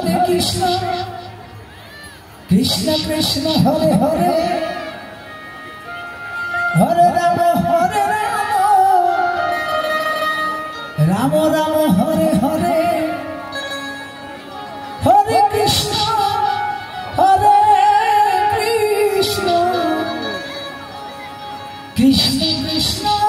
Hare Krishna Krishna Krishna Hare Hare Hare Rama Rama Rama Hare Hare Hare Krishna Hare Krishna Krishna Krishna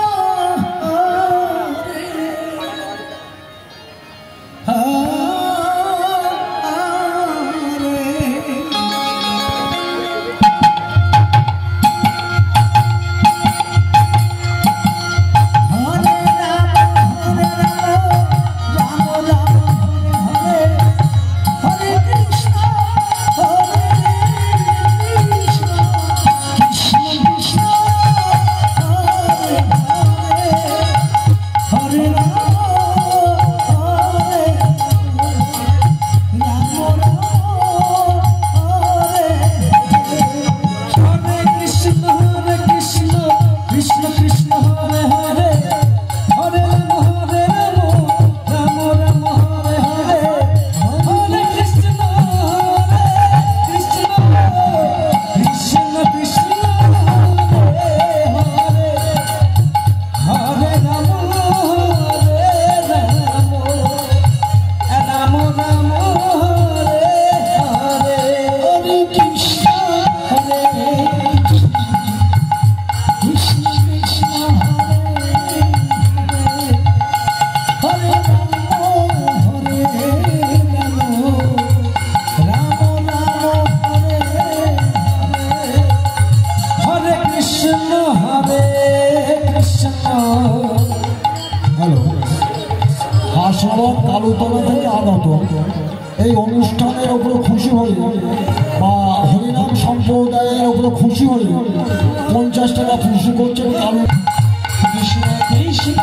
কালুতলা থেকে আগত এই অনুষ্ঠানের উপর খুশি হয়ে বা হরিনাম সম্প্রদায়ের উপর খুশি হয়ে 50 টাকা খুশি করছেন কালু কৃষ্ণ কৃষ্ণ